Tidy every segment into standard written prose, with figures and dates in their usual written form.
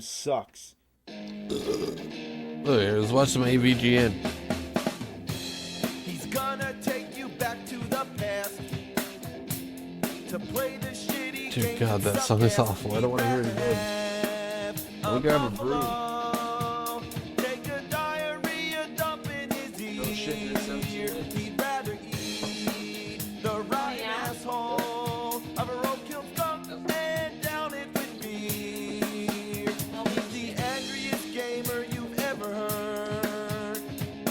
sucks. Look, let's watch some Avgn. He's gonna take you back to the past to play the shitty Dude, game God, that song is awful. I don't want to hear it again. Look at him, brew. Take a diarrhea dump in his ear. Oh shit, there's some shit. He'd rather eat the rotten asshole of a roadkill skunk and down it with beer. He's the angriest gamer you've ever heard.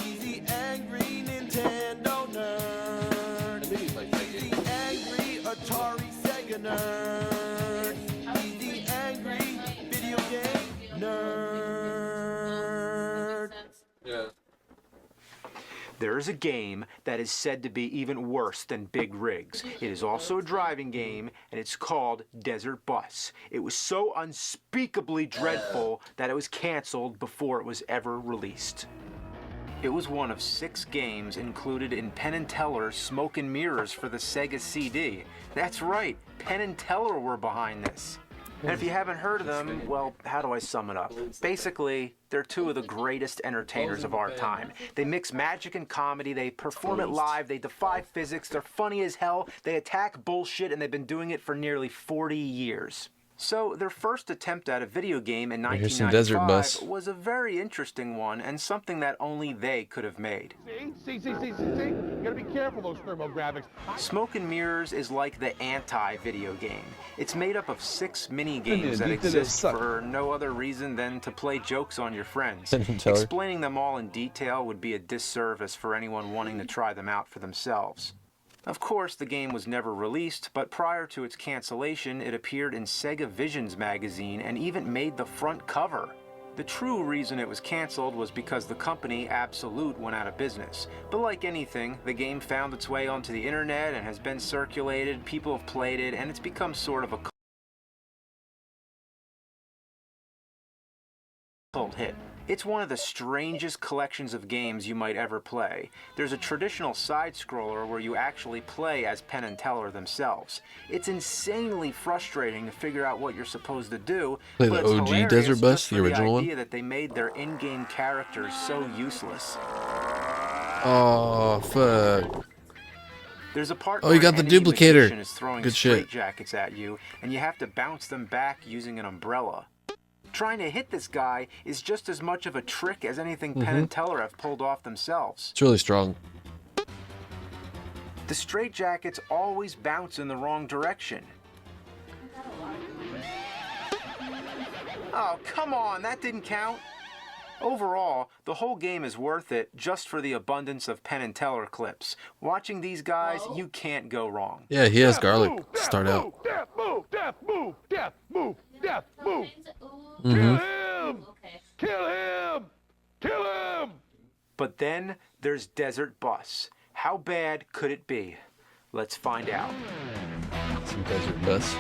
He's the angry Nintendo nerd. He's the angry Atari Sega nerd. He's the angry video game nerd. Yeah. There is a game that is said to be even worse than Big Rigs. It is also a driving game, and it's called Desert Bus. It was so unspeakably dreadful that it was canceled before it was ever released. It was one of 6 games included in Penn and Teller's Smoke and Mirrors for the Sega CD. That's right, Penn and Teller were behind this. And if you haven't heard of them, well, how do I sum it up? Basically, they're 2 of the greatest entertainers of our time. They mix magic and comedy, they perform it live, they defy physics, they're funny as hell, they attack bullshit, and they've been doing it for nearly 40 years. So their first attempt at a video game in Here's some Desert Bus. 1995 was a very interesting one and something that only they could have made. See? You gotta be careful, those thermographics. Smoke and Mirrors is like the anti-video game. It's made up of 6 mini-games Yeah, that you did it exist suck. for no other reason than to play jokes on your friends. Penn and Teller. Explaining them all in detail would be a disservice for anyone wanting to try them out for themselves. Of course, the game was never released, but prior to its cancellation, it appeared in Sega Visions magazine and even made the front cover. The true reason it was canceled was because the company Absolute went out of business. But like anything, the game found its way onto the internet and has been circulated, people have played it, and it's become sort of a cult hit. It's one of the strangest collections of games you might ever play. There's a traditional side-scroller where you actually play as Penn and Teller themselves. It's insanely frustrating to figure out what you're supposed to do, Play but the it's OG hilarious Desert Bus, just the for original one? idea that they made their in-game characters so useless. Oh, fuck. There's a part Oh, you where got the an enemy duplicator. magician is throwing Good shit. straitjackets at you, and you have to bounce them back using an umbrella. Trying to hit this guy is just as much of a trick as anything Penn and Teller have pulled off themselves. It's really strong. The straitjackets always bounce in the wrong direction. Oh, come on, that didn't count. Overall, the whole game is worth it just for the abundance of Penn and Teller clips. Watching these guys, you can't go wrong. Yeah, he has garlic Move, to start death, out. move, death, move, death, move, death, move, death, move. Mm-hmm. Kill him! Kill him! Kill him! But then there's Desert Bus. How bad could it be? Let's find out. Some Desert Bus.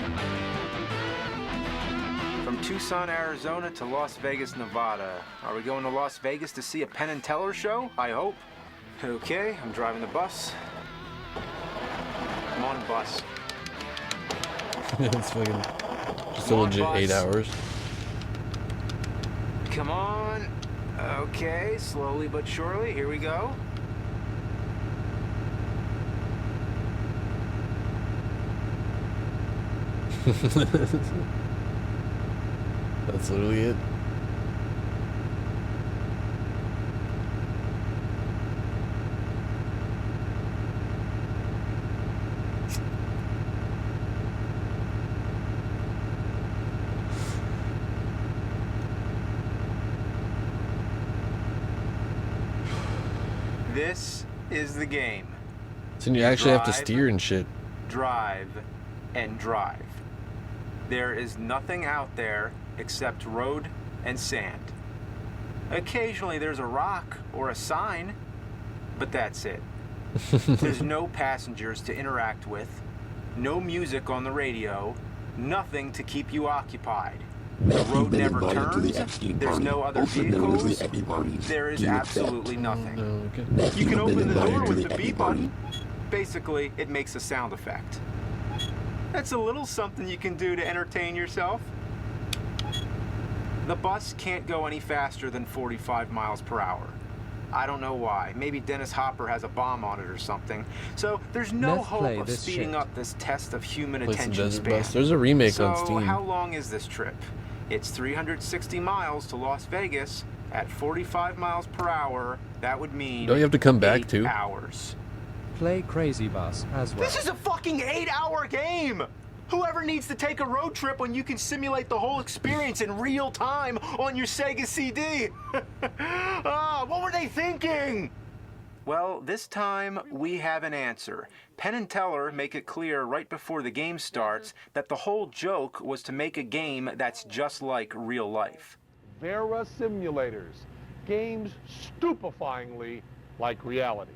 From Tucson, Arizona to Las Vegas, Nevada. Are we going to Las Vegas to see a Penn and Teller show? I hope. Okay, I'm driving the bus. I'm on bus. It's fucking just a Come on, legit bus. 8 hours. Come on. Okay, slowly but surely. Here we go. That's literally it. This is the game. So you actually have to Drive. steer and shit. Drive and drive. There is nothing out there except road and sand. Occasionally there's a rock or a sign, but that's it. There's no passengers to interact with, no music on the radio, nothing to keep you occupied. The road never turns, there's no other vehicles, there is absolutely nothing. No, okay. You can open the door with the B button. Basically, it makes a sound effect. That's a little something you can do to entertain yourself. The bus can't go any faster than 45 miles per hour. I don't know why. Maybe Dennis Hopper has a bomb on it or something. So there's no Neth, hope play of this speeding shit. up this test of human Play some attention Desert span. Bus. There's a remake on So Steam. how long is this trip? It's 360 miles to Las Vegas at 45 miles per hour. That would mean Don't you have to come back 8 too? hours. Play Crazy Bus as well. This is a fucking 8-hour game! Whoever needs to take a road trip when you can simulate the whole experience in real time on your Sega CD? What were they thinking? Well, this time we have an answer. Penn and Teller make it clear right before the game starts that the whole joke was to make a game that's just like real life. Vera simulators. Games stupefyingly like reality.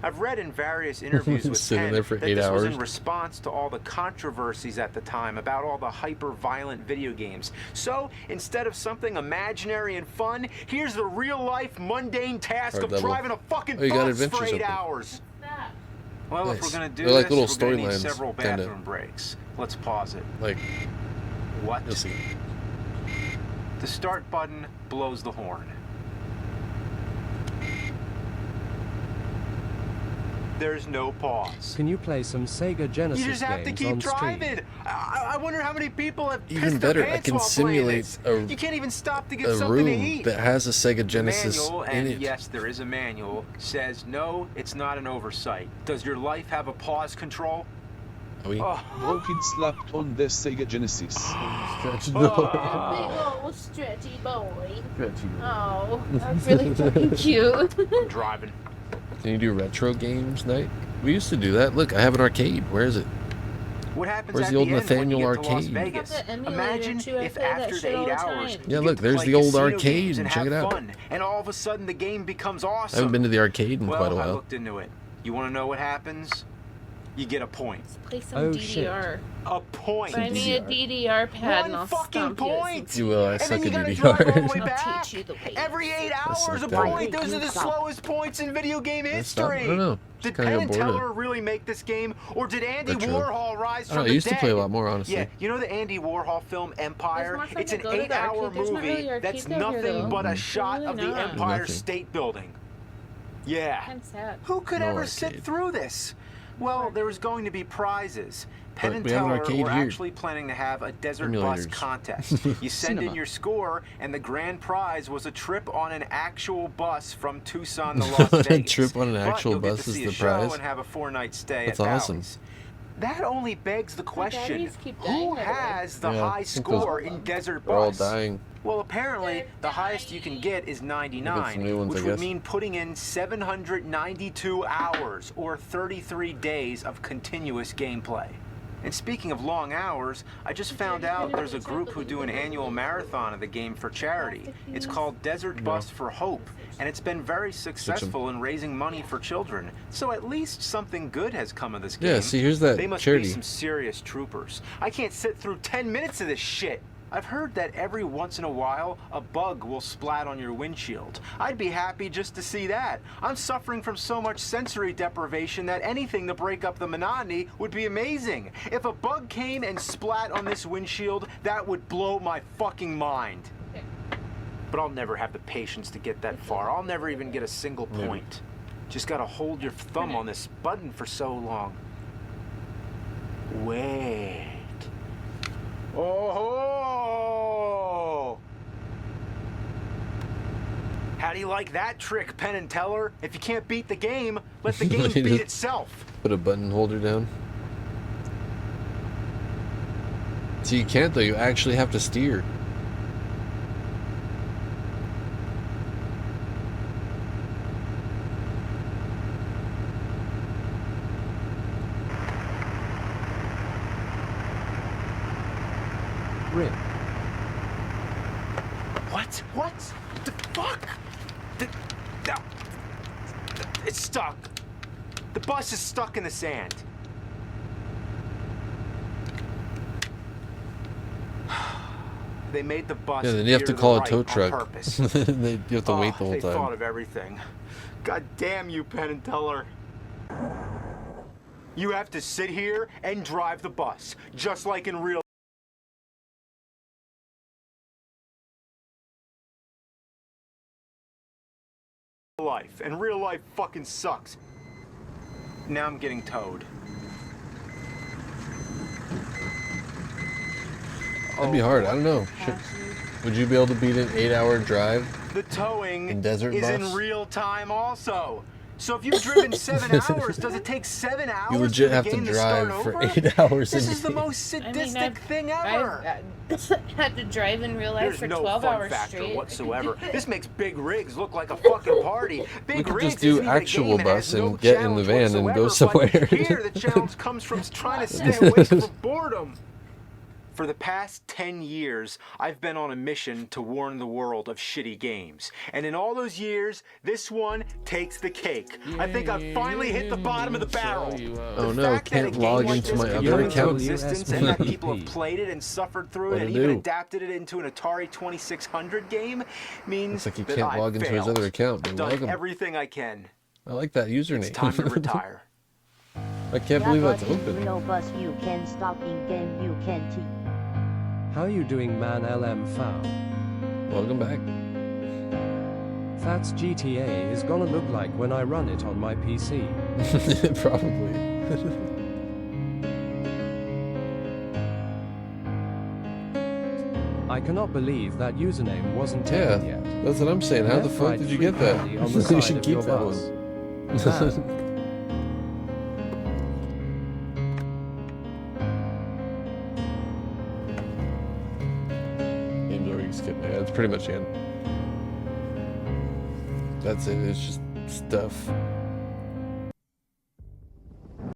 I've read in various interviews with Sitting Penn there for that 8 this was in hours. response to all the controversies at the time about all the hyper-violent video games. So, instead of something imaginary and fun, here's the real-life mundane task Hard of level. driving a fucking Oh, you got bus for adventures 8 open. hours. Well, if Nice. we're gonna do They're like this, little we're gonna need storylines, several kinda. bathroom breaks. Let's pause it. Like, What? you'll see. The start button blows the horn. There's no pause. Can you play some Sega Genesis You just have to games keep on stream? driving. I wonder how many people have Even pissed their better, I pants can while playing simulate this. You can't even stop to get A something to room eat. that has a Sega Genesis Manual, in and it. yes, there is a manual, says no, it's not an oversight. Does your life have a pause control? We Broken slapped on this Sega Genesis. stretch Big old stretchy boy. Oh, that's really fucking cute. I'm driving. Can you do retro games night? We used to do that. Look, I have an arcade. Where is it? What happens Where's at the old end when Nathaniel you get to Las arcade? Vegas? Have the emulator Imagine too, I if play that after shit the all 8 the hours, time. Yeah, you look, get to there's play the old casino arcade. games and Check have it out. fun, and all of a sudden the game becomes I awesome. haven't been to the arcade in well, quite a I while. looked into it. You want to know what happens? You get a point. Play some Oh, DDR. A point. Buy me a DDR pad and One I'll fucking stomp point. You will. I And suck then you at gotta drive all the DDR. way I'll back. teach you the way. Every 8 hours suck a that point. way. Those are the slowest points in video game history. I don't know. Did Just kinda Penn got and bored of Teller really make this game, or did Andy Retro. Warhol rise I don't from know. I the used to dead? play a lot more, honestly. Yeah, you know the Andy Warhol film Empire? There's more fun It's to an go to the 8-hour arcade. There's not movie really arcades that's out here, nothing though. but a There's shot really of the not. Empire Nothing. State Building. Yeah. I'm sad. Who could No ever arcade. sit through this? Well, there was going to be prizes. Penn But and we have an Teller arcade were here. actually planning to have a desert bus Simulators. contest. You send in Cinema. your score, and the grand prize was a trip on an actual bus from Tucson to Las A Vegas. trip on an But actual you'll get bus to is see the a show prize? and have a 4-night stay That's at awesome. Bally's. That only begs the question, batteries keep dying, who by the way. has the Yeah, I high think those- score in Desert They're all Bus? dying. Well, apparently, the highest you can get is 99, new ones, which I would guess. mean putting in 792 hours, or 33 days of continuous gameplay. And speaking of long hours, I just found out there's a group who do an annual marathon of the game for charity. It's called Desert Bus for Hope, and it's been very successful in raising money for children. So at least something good has come of this game. Yeah, see, here's that They must charity. be some serious troopers. I can't sit through 10 minutes of this shit. I've heard that every once in a while, a bug will splat on your windshield. I'd be happy just to see that. I'm suffering from so much sensory deprivation that anything to break up the monotony would be amazing. If a bug came and splat on this windshield, that would blow my fucking mind. But I'll never have the patience to get that far. I'll never even get a single point. Just gotta hold your thumb on this button for so long. Wait. Oh! How do you like that trick, Penn and Teller? If you can't beat the game, let the game You beat just- itself. Put a button holder down. So you can't though. You actually have to steer. Rip. What? What? The fuck? No. It's stuck. The bus is stuck in the sand. They made the bus. Yeah, then you have to veer call a right tow on truck. purpose. You have to wait the whole They thought time. of everything. God damn you, Penn and Teller. You have to sit here and drive the bus, just like in real life, and real life fucking sucks. Now I'm getting towed. That'd be hard. I don't know. Would you be able to beat an 8-hour drive? The towing In Desert is Bus? in real time also. So if you've driven 7 hours, does it take 7 hours You legit for have the to game to start drive for over? 8 hours This a is the day. most sadistic thing ever. I've had to drive in real life There's for no 12 fun hours factor straight. whatsoever. This makes Big Rigs look like a fucking party. Big We could Rigs just do isn't even a actual game and bus has no and get in the challenge van and go whatsoever, but somewhere. Here, the challenge comes from trying to stay awake from boredom. For the past 10 years, I've been on a mission to warn the world of shitty games. And in all those years, this one takes the cake. I think I've finally hit the bottom of the barrel. Oh The no, fact that a can't game log like into this my could other come into account. existence and that people have played it and suffered through it What'd and it even do? adapted it into an Atari 2600 game means Looks like he that can't I've log into his failed. other account. I've Dude, done welcome. everything I can. I like that username. It's time to retire. I can't believe that's open. Real bus you can stop in game you can T. How you doing, man? LM foul. Welcome back. That's GTA is gonna look like when I run it on my PC. Probably. I cannot believe that username wasn't Yeah, taken yet. that's what I'm saying. How the Left, fuck right, did you free get that? candy on the You side should of keep your that bus. one. Man, Game's already skipped. Yeah, it's pretty much in. That's it. It's just stuff.